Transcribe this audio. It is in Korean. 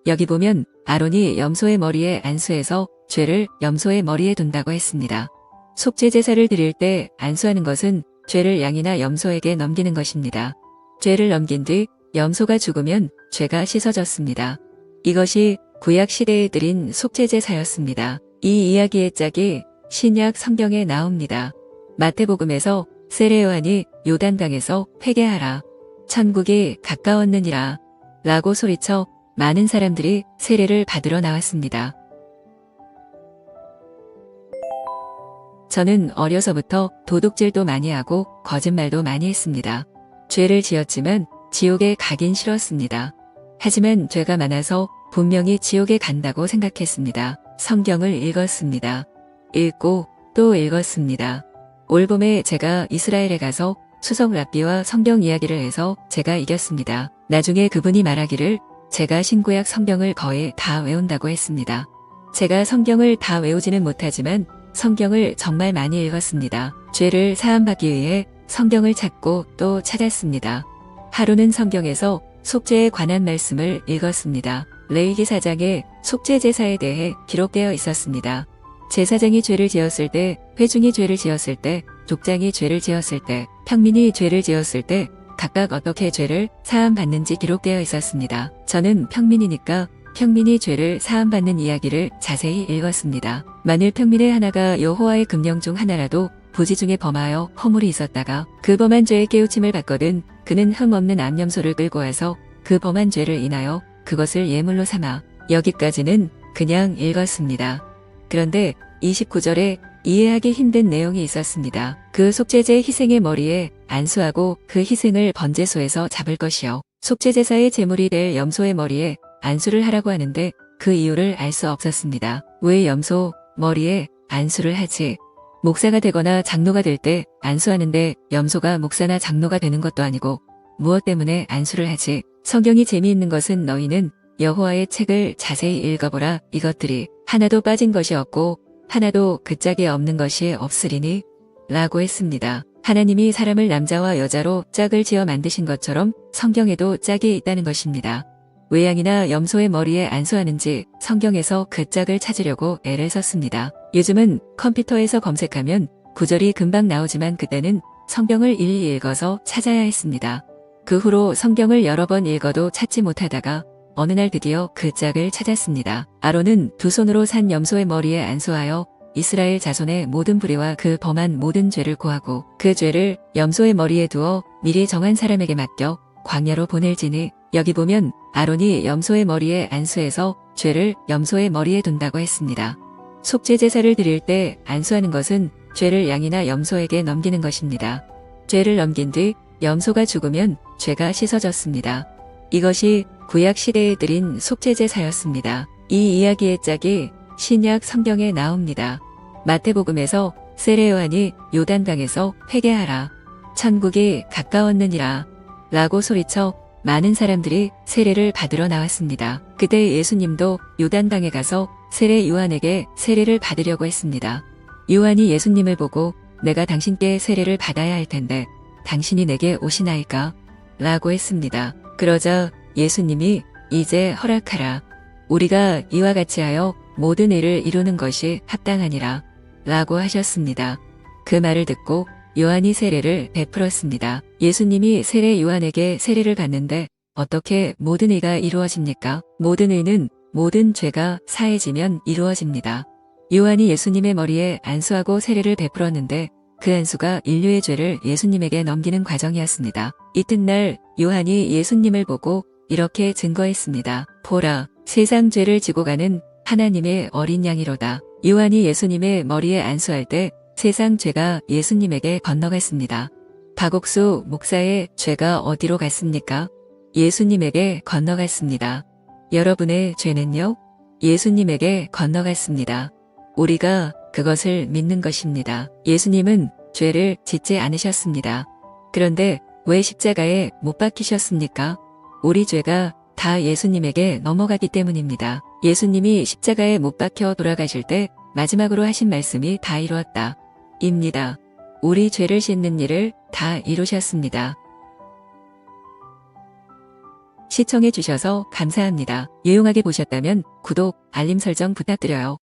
여기 보면 아론이 염소의 머리에 안수해서 죄를 염소의 머리에 둔다고 했습니다. 속죄 제사를 드릴 때 안수하는 것은 죄를 양이나 염소에게 넘기는 것입니다. 죄를 넘긴 뒤 염소가 죽으면 죄가 씻어졌습니다. 이것이 구약 시대에 드린 속죄 제사였습니다. 이 이야기의 짝이 신약 성경에 나옵니다. 마태복음에서 세례 요한이 요단강에서 회개하라. 천국이 가까웠느니라. 라고 소리쳐 많은 사람들이 세례를 받으러 나왔습니다. 저는 어려서부터 도둑질도 많이 하고 거짓말도 많이 했습니다. 죄를 지었지만 지옥에 가긴 싫었습니다. 하지만 죄가 많아서 분명히 지옥에 간다고 생각했습니다. 성경을 읽었습니다. 읽고 또 읽었습니다. 올봄에 제가 이스라엘에 가서 수석 랍비와 성경 이야기를 해서 제가 이겼습니다. 나중에 그분이 말하기를 제가 신구약 성경을 거의 다 외운다고 했습니다. 제가 성경을 다 외우지는 못하지만 성경을 정말 많이 읽었습니다. 죄를 사함받기 위해 성경을 찾고 또 찾았습니다. 하루는 성경에서 속죄에 관한 말씀을 읽었습니다. 레위기 4장에 속죄 제사에 대해 기록되어 있었습니다. 제사장이 죄를 지었을 때, 회중이 죄를 지었을 때, 족장이 죄를 지었을 때, 평민이 죄를 지었을 때 각각 어떻게 죄를 사함받는지 기록되어 있었습니다. 저는 평민이니까 평민이 죄를 사함받는 이야기를 자세히 읽었습니다. 만일 평민의 하나가 여호와의 금령 중 하나라도 부지 중에 범하여 허물이 있었다가 그 범한 죄에 깨우침을 받거든 그는 흠없는 암염소를 끌고 와서 그 범한 죄를 인하여 그것을 예물로 삼아. 여기까지는 그냥 읽었습니다. 그런데 29절에 이해하기 힘든 내용이 있었습니다. 그 속죄제 희생의 머리에 안수하고 그 희생을 번제소에서 잡을 것이요. 속죄제사의 제물이 될 염소의 머리에 안수를 하라고 하는데 그 이유를 알 수 없었습니다. 왜 염소 머리에 안수를 하지? 목사가 되거나 장로가 될 때 안수하는데 염소가 목사나 장로가 되는 것도 아니고 무엇 때문에 안수를 하지? 성경이 재미있는 것은 너희는 여호와의 책을 자세히 읽어보라. 이것들이 하나도 빠진 것이 없고 하나도 그 짝이 없는 것이 없으리니 라고 했습니다. 하나님이 사람을 남자와 여자로 짝을 지어 만드신 것처럼 성경에도 짝이 있다는 것입니다. 왜 양이나 염소의 머리에 안수하는지 성경에서 그 짝을 찾으려고 애를 썼습니다. 요즘은 컴퓨터에서 검색하면 구절이 금방 나오지만 그때는 성경을 일일이 읽어서 찾아야 했습니다. 그 후로 성경을 여러 번 읽어도 찾지 못하다가 어느 날 드디어 그 짝을 찾았습니다. 아론은 두 손으로 산 염소의 머리에 안수하여 이스라엘 자손의 모든 불의와 그 범한 모든 죄를 고하고 그 죄를 염소의 머리에 두어 미리 정한 사람에게 맡겨 광야로 보낼지니 여기 보면 아론이 염소의 머리에 안수해서 죄를 염소의 머리에 둔다고 했습니다. 속죄 제사를 드릴 때 안수하는 것은 죄를 양이나 염소에게 넘기는 것입니다. 죄를 넘긴 뒤 염소가 죽으면 죄가 씻어졌습니다. 이것이 구약 시대에 드린 속죄 제사였습니다. 이 이야기의 짝이 신약 성경에 나옵니다. 마태복음에서 세례 요한이 요단강에서 회개하라. 천국이 가까웠느니라. 라고 소리쳐 많은 사람들이 세례를 받으러 나왔습니다. 그때 예수님도 요단강에 가서 세례 요한에게 세례를 받으려고 했습니다. 요한이 예수님을 보고 내가 당신께 세례를 받아야 할 텐데 당신이 내게 오시나이까? 라고 했습니다. 그러자 예수님이 이제 허락하라. 우리가 이와 같이 하여 모든 일을 이루는 것이 합당하니라. 라고 하셨습니다. 그 말을 듣고 요한이 세례를 베풀었습니다. 예수님이 세례 요한에게 세례를 받는데 어떻게 모든 의가 이루어집니까? 모든 의는 모든 죄가 사해지면 이루어집니다. 요한이 예수님의 머리에 안수하고 세례를 베풀었는데 그 안수가 인류의 죄를 예수님에게 넘기는 과정이었습니다. 이튿날 요한이 예수님을 보고 이렇게 증거했습니다. 보라, 세상 죄를 지고 가는 하나님의 어린 양이로다. 요한이 예수님의 머리에 안수할 때 세상 죄가 예수님에게 건너갔습니다. 박옥수 목사의 죄가 어디로 갔습니까? 예수님에게 건너갔습니다. 여러분의 죄는요? 예수님에게 건너갔습니다. 우리가 그것을 믿는 것입니다. 예수님은 죄를 짓지 않으셨습니다. 그런데 왜 십자가에 못 박히셨습니까? 우리 죄가 다 예수님에게 넘어가기 때문입니다. 예수님이 십자가에 못 박혀 돌아가실 때 마지막으로 하신 말씀이 다 이루었다. 입니다. 우리 죄를 씻는 일을 다 이루셨습니다. 시청해 주셔서 감사합니다. 유용하게 보셨다면 구독, 알림 설정 부탁드려요.